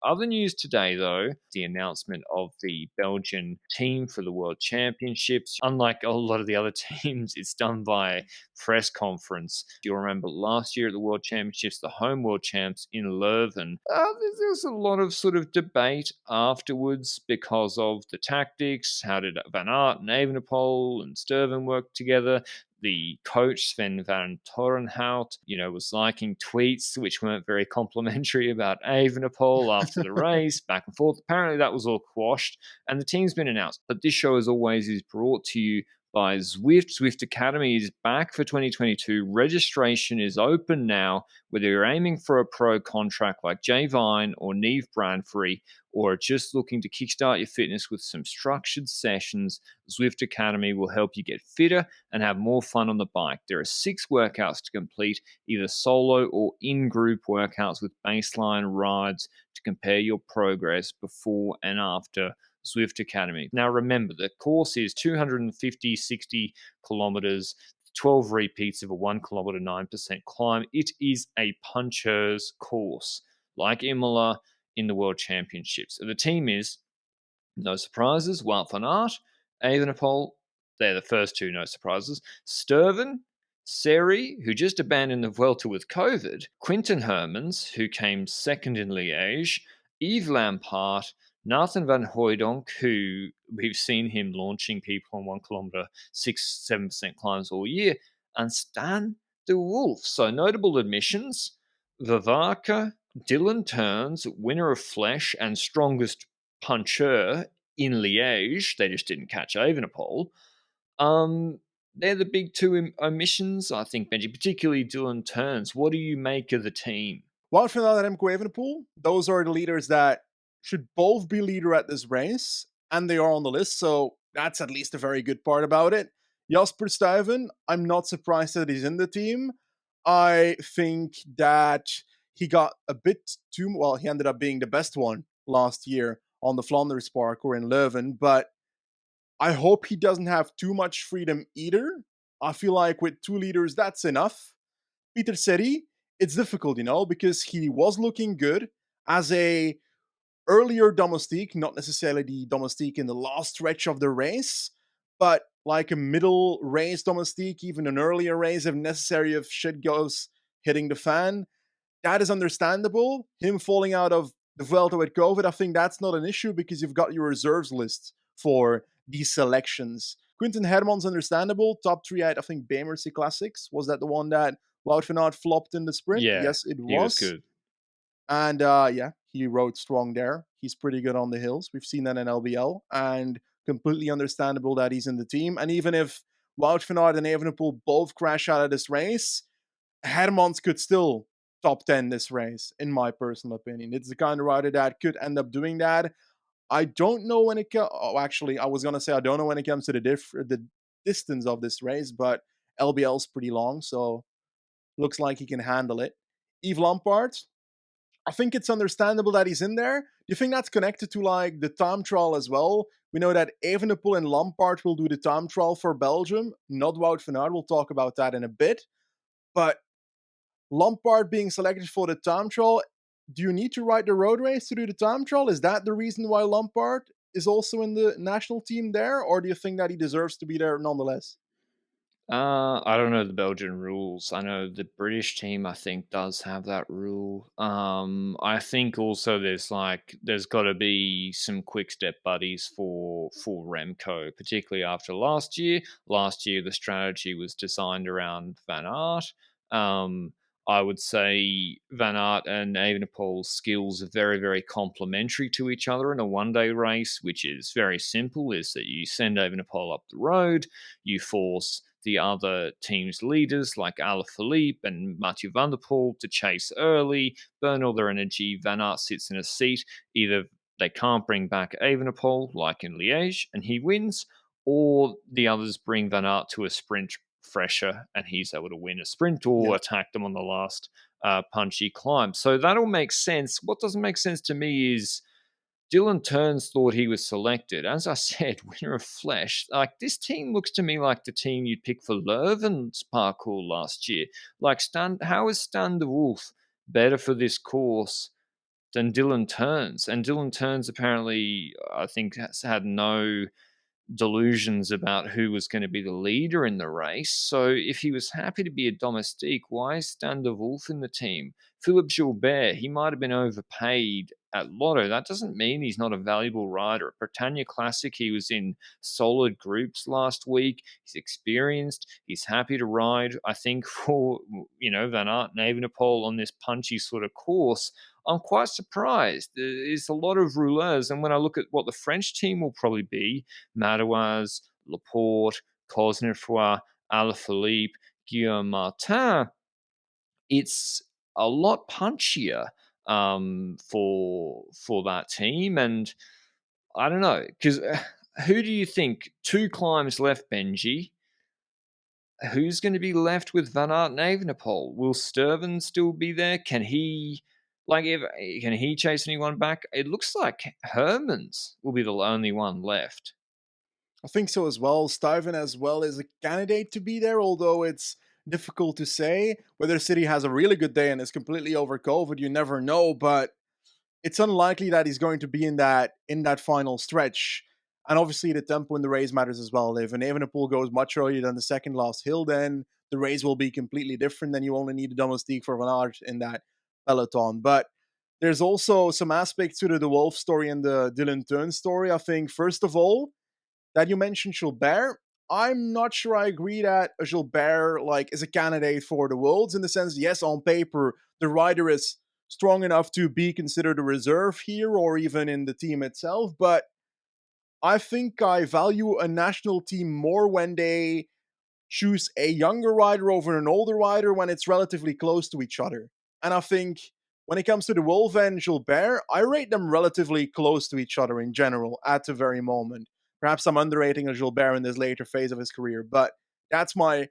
Other news today, though, the announcement of the Belgian team for the World Championships. Unlike a lot of the other teams, it's done by press conference. You'll remember last year at the World Championships, the home World Champs in Leuven, there was a lot of sort of debate afterwards because of the tactics. How did Van Aert and Evenepoel and Sturven work together? The coach, Sven van Torenhout, was liking tweets which weren't very complimentary about Evenepoel after the race, back and forth. Apparently that was all quashed, and the team's been announced. But this show, as always, is brought to you by Zwift. Zwift Academy is back for 2022. Registration is open now. Whether you're aiming for a pro contract like Jay Vine or Neve Bradfrey, or just looking to kickstart your fitness with some structured sessions, Zwift Academy will help you get fitter and have more fun on the bike. There are 6 workouts to complete, either solo or in-group workouts with baseline rides to compare your progress before and after Zwift Academy. Now remember, the course is 250, 60 kilometers, 12 repeats of a 1 kilometer, 9% climb. It is a puncher's course, like Imola in the World Championships. So the team is, no surprises, Wout van Aert, Evenepoel, they're the first 2, no surprises. Sturven, Seri, who just abandoned the Vuelta with COVID, Quinten Hermans, who came second in Liège, Yves Lampaert, Nathan van Hooijdonk, who we've seen him launching people on 1 kilometer, 6, 7% climbs all year, and Stan de Wolf. So notable admissions, Vavaka, Dylan Turns, winner of Flesh and strongest puncher in Liège. They just didn't catch Evenepoel. They're the big 2 omissions, I think, Benji, particularly Dylan Turns. What do you make of the team? Wout van Aert and Remco Evenepoel, those are the leaders that should both be leader at this race, and they are on the list, so that's at least a very good part about it. Jasper Stuyven, I'm not surprised that he's in the team. I think that he got a bit too, well, he ended up being the best one last year on the Flanders parkour in Leuven, but I hope he doesn't have too much freedom either. I feel like with 2 leaders, that's enough. Peter Seri, it's difficult, because he was looking good as a earlier domestique, not necessarily the domestique in the last stretch of the race, but like a middle race domestique, even an earlier race if necessary, if shit goes hitting the fan. That is understandable. Him falling out of the Vuelta with COVID, I think that's not an issue because you've got your reserves list for these selections. Quinten Hermans, understandable. Top 3 at, I think, Bemercy Classics. Was that the one that Wout van Aert flopped in the sprint? Yeah, Yes, it he was was. good. And yeah, he rode strong there. He's pretty good on the hills. We've seen that in LBL. And completely understandable that he's in the team. And even if Wout van Aert and Evenepoel both crash out of this race, Hermans could still top 10 this race, in my personal opinion. It's the kind of rider that could end up doing that. I don't know when it comes. Oh, actually, I was gonna say I don't know when it comes to the distance of this race, but LBL is pretty long, so looks like he can handle it. Yves Lampaert, I think it's understandable that he's in there. Do you think that's connected to like the time trial as well? We know that Evenepoel and Lampaert will do the time trial for Belgium, not Wout van Aert. We'll talk about that in a bit. But Lampaert being selected for the time trial, do you need to ride the road race to do the time trial? Is that the reason why Lampaert is also in the national team there? Or do you think that he deserves to be there nonetheless? I don't know the Belgian rules. I know the British team, I think, does have that rule. I think also there's got to be some quick step buddies for Remco, particularly after last year. Last year, the strategy was designed around Van Aert. I would say Van Aert and Evenepoel's skills are very, very complementary to each other in a one-day race, which is very simple, is that you send Evenepoel up the road, you force the other team's leaders like Alaphilippe and Mathieu van der Poel to chase early, burn all their energy. Van Aert sits in a seat. Either they can't bring back Evenepoel, like in Liège, and he wins, or the others bring Van Aert to a sprint fresher and he's able to win a sprint or Yeah. attack them on the last punchy climb. So that all makes sense. What doesn't make sense to me is Dylan Turns thought he was selected. As I said, winner of Flesh. Like, this team looks to me like the team you'd pick for Leuven's parkour last year. Like, how is Stan de Wolf better for this course than Dylan Turns. And Dylan Turns apparently, I think, has had no delusions about who was going to be the leader in the race. So if he was happy to be a domestique, why is Stan de Wolf in the team? Philip Gilbert, he might have been overpaid at Lotto. That doesn't mean he's not a valuable rider. At Britannia Classic, he was in solid groups last week. He's experienced. He's happy to ride. I think for, Van Aert and Evenepoel on this punchy sort of course, I'm quite surprised. There's a lot of rouleurs, and when I look at what the French team will probably be, Madouas, Laporte, Cosnefroy, Alaphilippe, Guillaume Martin, it's a lot punchier for that team. And I don't know, because who do you think? Two climbs left, Benji. Who's going to be left with Van Aert and Evenepoel? Will Sturven still be there? Can he chase anyone back? It looks like Hermans will be the only one left. I think so as well. Stuyven as well is a candidate to be there, although it's difficult to say. Whether City has a really good day and is completely over COVID, you never know, but it's unlikely that he's going to be in that final stretch. And obviously the tempo in the race matters as well. If an Evenepoel goes much earlier than the second last hill, then the race will be completely different. Then you only need a domestique for Van Aert in that peloton. But there's also some aspects to the De Wolf story and the Dylan Teuns story. I think, first of all, that you mentioned Gilbert. I'm not sure I agree that Gilbert is a candidate for the Worlds, in the sense, yes, on paper the rider is strong enough to be considered a reserve here or even in the team itself, but I think I value a national team more when they choose a younger rider over an older rider when it's relatively close to each other. And I think when it comes to the Wolf and Gilbert, I rate them relatively close to each other in general at the very moment. Perhaps I'm underrating a Gilbert in this later phase of his career, but that's my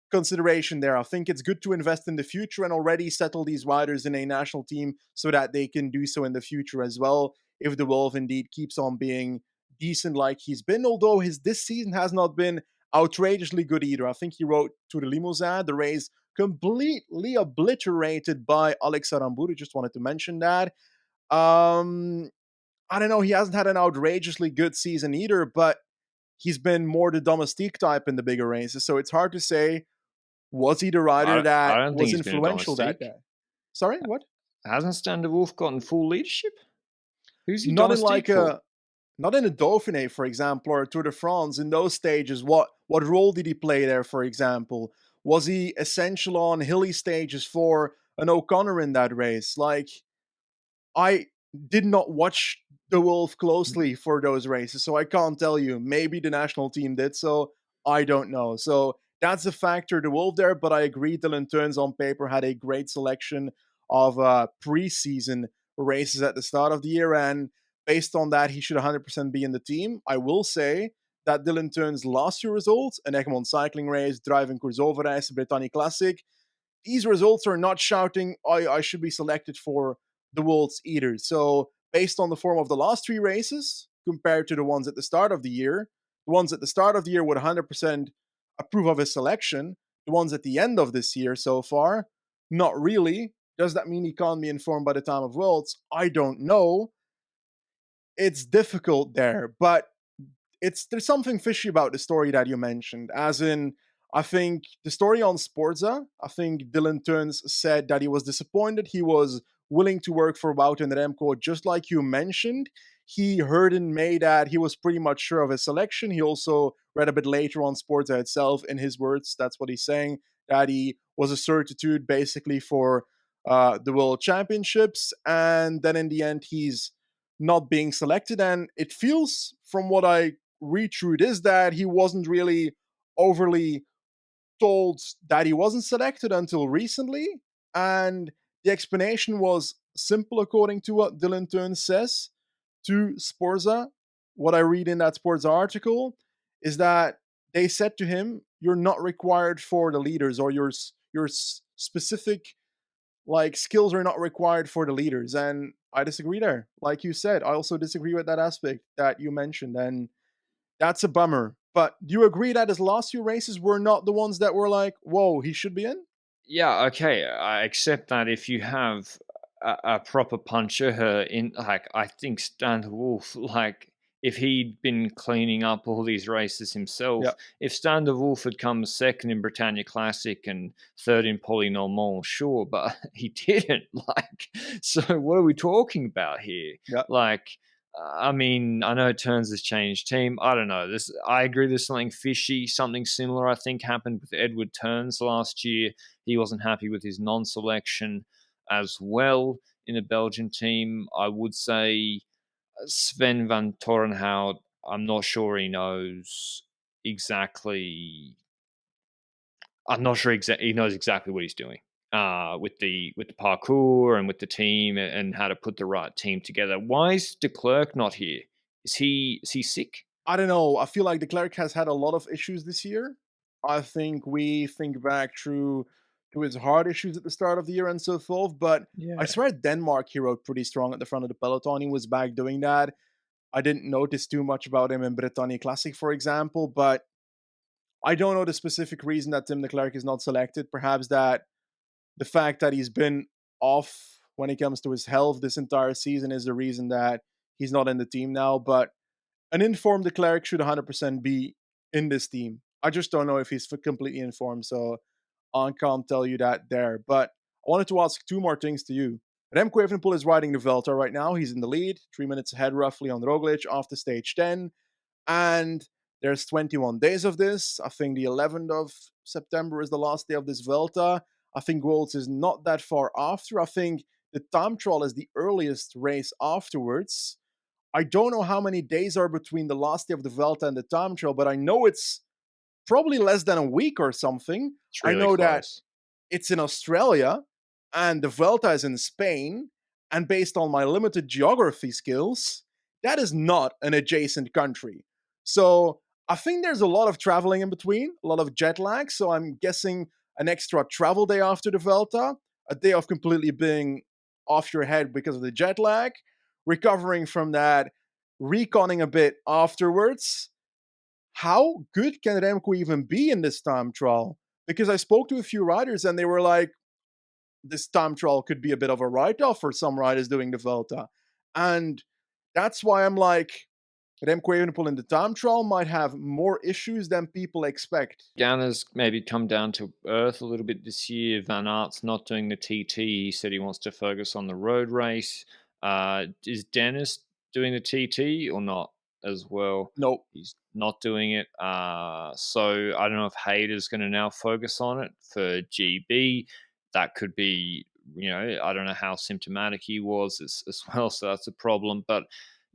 consideration there. I think it's good to invest in the future and already settle these riders in a national team so that they can do so in the future as well, if the Wolf indeed keeps on being decent like he's been, although his this season has not been outrageously good either. I think he rode to the Limousin, the race completely obliterated by Alex Aramburu. Just wanted to mention that. I don't know, he hasn't had an outrageously good season either, but he's been more the domestique type in the bigger races, so it's hard to say, was he the rider I that don't think was he's been a influential that domestique. day? Sorry, what? Hasn't Stan de Wolf gotten full leadership? Who's he Not in domestique for? not in a Dauphiné, for example, or a Tour de France. In those stages, what role did he play there? For example, was he essential on hilly stages for an O'Connor in that race? I did not watch the Wolf closely for those races, so I can't tell you. Maybe the national team did so. I don't know. So that's a factor, the Wolf there, but I agree Dylan Teuns on paper had a great selection of preseason races at the start of the year, and based on that, he should 100% be in the team. I will say that Dylan Teuns' last year results, an Egmont cycling race, driving Kurzova Britannia Classic, these results are not shouting, I should be selected for the Worlds either. So, based on the form of the last three races, compared to the ones at the start of the year, the ones at the start of the year would 100% approve of his selection. The ones at the end of this year so far, not really. Does that mean he can't be informed by the time of Worlds? I don't know. It's difficult there, but there's something fishy about the story that you mentioned. As in, I think the story on Sporza, I think Dylan Teuns said that he was disappointed. He was willing to work for Wout and Remco, just like you mentioned. He heard in May that he was pretty much sure of his selection. He also read a bit later on Sporza itself, in his words, that's what he's saying, that he was a certitude basically for the World Championships. And then in the end, he's not being selected. And it feels, from what I read through this, that he wasn't really overly told that he wasn't selected until recently. And the explanation was simple, according to what Dylan Teuns says to Sporza. What I read in that Sporza article is that they said to him, "You're not required for the leaders, or your specific skills are not required for the leaders." And I disagree there. Like you said, I also disagree with that aspect that you mentioned, and that's a bummer. But do you agree that his last few races were not the ones that were like, whoa, he should be in? Yeah, okay. I accept that if you have a proper puncher. Her in like I think Stan de Wolf, like if he'd been cleaning up all these races Yeah. himself, if Stan de Wolf had come second in Britannia Classic and third in Poly Normand, sure, but he didn't. Like, so what are we talking about here? Yeah. Like, I mean, I know Turns has changed team. I don't know. I agree. There's something fishy. Something similar, I think, happened with Edward Turns last year. He wasn't happy with his non-selection as well in the Belgian team. I would say Sven van Torenhout, I'm not sure he knows exactly. I'm not sure he knows exactly what he's doing with the parkour and with the team and how to put the right team together. Why is De Klerk not here? Is he sick? I don't know. I feel like De Klerk has had a lot of issues this year. I think we think back through to his heart issues at the start of the year and so forth. But I Yeah, swear Denmark he rode pretty strong at the front of the peloton. He was back doing that. I didn't notice too much about him in Britannia Classic, for example, but I don't know the specific reason that Tim De Klerk is not selected. Perhaps that the fact that he's been off when it comes to his health this entire season is the reason that he's not in the team now. But an informed De Klerk should 100% be in this team. I just don't know if he's completely informed, so I can't tell you that there. But I wanted to ask two more things to you. Remco Evenepoel is riding the Vuelta right now. He's in the lead, 3 minutes ahead roughly on Roglic after stage 10. And there's 21 days of this. I think the 11th of September is the last day of this Vuelta. I think Worlds is not that far after. I think the time trial is the earliest race afterwards. I don't know how many days are between the last day of the Vuelta and the time trial, but I know it's probably less than a week or something. it's I really know that close. it's in Australia and the Vuelta is in Spain. And based on my limited geography skills, that is not an adjacent country. So I think there's a lot of traveling in between, a lot of jet lag. So I'm guessing an extra travel day after the Vuelta, a day of completely being off your head because of the jet lag, recovering from that, reconning a bit afterwards. How good can Remco even be in this time trial? Because I spoke to a few riders and they were like, this time trial could be a bit of a write off for some riders doing the Vuelta. And that's why I'm like, Remco Evenepoel in the time trial might have more issues than people expect. Ganna's maybe come down to earth a little bit this year. Van Aert's not doing the TT. He said he wants to focus on the road race. Is Dennis doing the TT or not as well? Nope. He's not doing it. So I don't know if Hayter's going to now focus on it for GB. That could be, I don't know how symptomatic he was as well. So that's a problem. But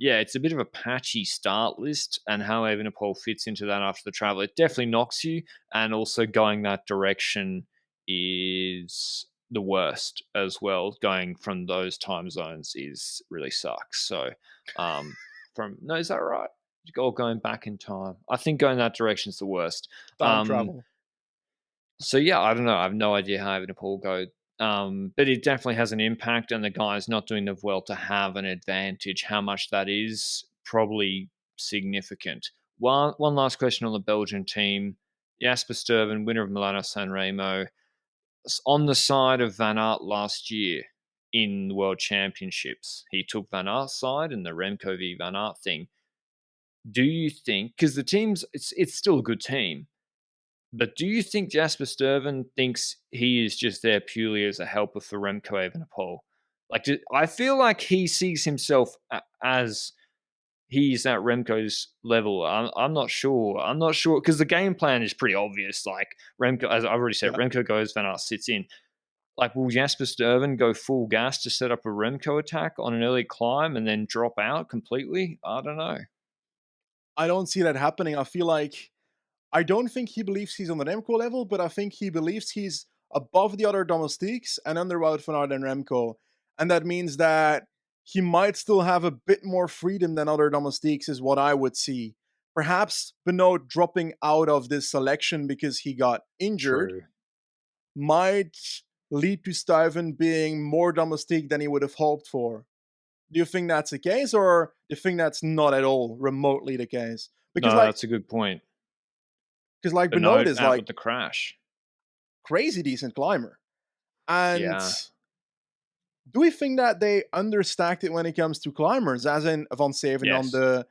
yeah, it's a bit of a patchy start list, and how Evenepoel fits into that after the travel, it definitely knocks you. And also going that direction is the worst as well. Going from those time zones is really sucks. So, from no, is that right? Or going back in time? I think going that direction is the worst. Time travel. So yeah, I don't know. I have no idea how Evenepoel go. But it definitely has an impact, and the guys not doing the well to have an advantage. How much that is probably significant. One last question on the Belgian team. Jasper Stuyven, winner of Milano San Remo, on the side of Van Aert last year in the World Championships. He took Van Aert's side in the Remco v Van Aert thing. Do you think, because the team's it's still a good team, but do you think Jasper Stuyven thinks he is just there purely as a helper for Remco Evenepoel? Like, I feel like he sees himself as he's at Remco's level. I'm not sure. I'm not sure because the game plan is pretty obvious. Like Remco, as I've already said, Yeah. Remco goes, Van Aert sits in. Like, will Jasper Stuyven go full gas to set up a Remco attack on an early climb and then drop out completely? I don't know. I don't see that happening. I feel like I don't think he believes he's on the Remco level, but I think he believes he's above the other domestiques and under Wout van Aert and Remco. And that means that he might still have a bit more freedom than other domestiques, is what I would see. Perhaps Benoit dropping out of this selection because he got injured True. might lead to Stuyven being more domestique than he would have hoped for. Do you think that's the case, or do you think that's not at all remotely the case? Because No, like, that's a good point. because like Benoit Benoit is out like with the crash. crazy decent climber. And Yeah. do we think that they understacked it when it comes to climbers, as in Van Seven on Yes. the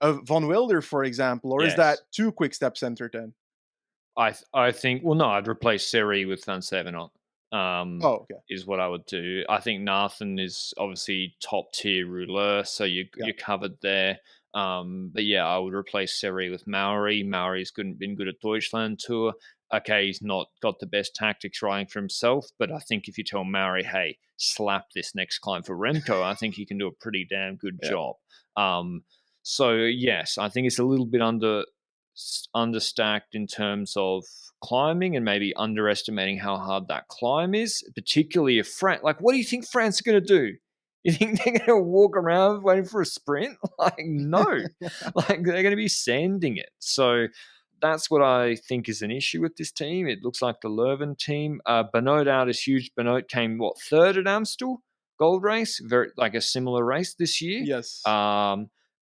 Van Wilder, for example, or is that Yes. too quick step centered then? I think, well, no, I'd replace Seri with Van Sevenant, Oh, okay. is what I would do. I think Nathan is obviously top tier rouleur, so Yeah. you're covered there. But yeah, I would replace Seri with Maori. Maori's been good at Deutschland Tour. Okay, he's not got the best tactics riding for himself, but I think if you tell Maori, hey, slap this next climb for Remco, I think he can do a pretty damn good Yeah. job. So yes, I think it's a little bit understacked in terms of climbing and maybe underestimating how hard that climb is, particularly if France, like, what do you think France are going to do? You think they're going to walk around waiting for a sprint? Like, no. Like, they're going to be sanding it. So that's what I think is an issue with this team. It looks like the Leuven team. Benoit out is huge. Benoit came, third at Amstel Gold Race, very like a similar race this year. Yes.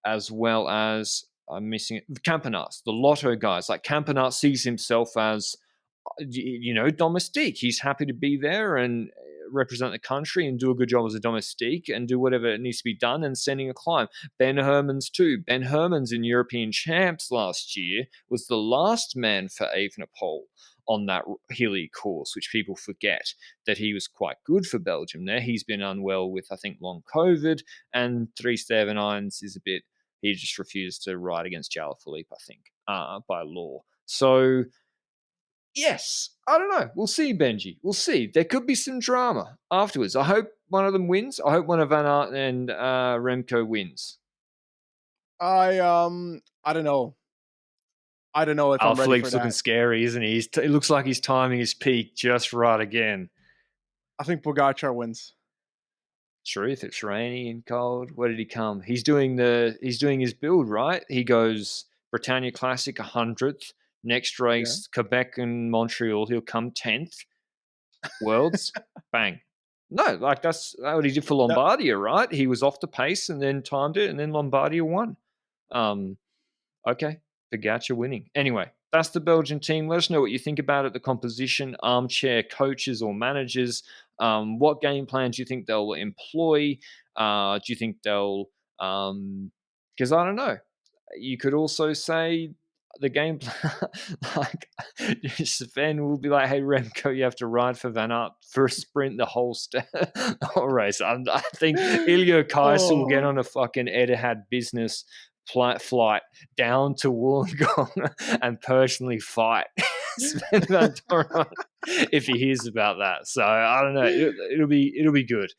As well as I'm missing it. Campanars, the Lotto guys. Like Campanars sees himself as, domestique. He's happy to be there and represent the country and do a good job as a domestique and do whatever needs to be done and sending a climb. Ben Hermans too. Ben Hermans in European champs last year was the last man for Evenepoel on that hilly course, which people forget that he was quite good for Belgium there. He's been unwell with, I think, long COVID, and 379s is a bit, he just refused to ride against Philippe, I think, by law. So, yes, I don't know. We'll see, Benji. We'll see. There could be some drama afterwards. I hope one of them wins. I hope one of Van Aert and Remco wins. I don't know. I don't know if I'm ready for Philippe's looking that. scary, isn't he? It looks like he's timing his peak just right again. I think Pogacar wins. True, if it's rainy and cold. Where did he come? He's doing his build, right? He goes Britannia Classic 100th. Next Yeah. race, Quebec and Montreal. He'll come 10th. Worlds, bang. No, like that's what he did for That, Lombardia, right? He was off the pace and then timed it, and then Lombardia won. Okay, Pogacar winning. Anyway, that's the Belgian team. Let us know what you think about it, the composition, armchair coaches or managers. What game plans do you think they'll employ? Do you think they'll... Because I don't know. You could also say the game plan, like Sven will be like, "Hey Remco, you have to ride for Van Aert for a sprint the whole race." I think Ilya Kaiser will get on a fucking Etihad business flight down to Wollongong and personally fight Sven Van Torren if he hears about that. So I don't know. It'll be good.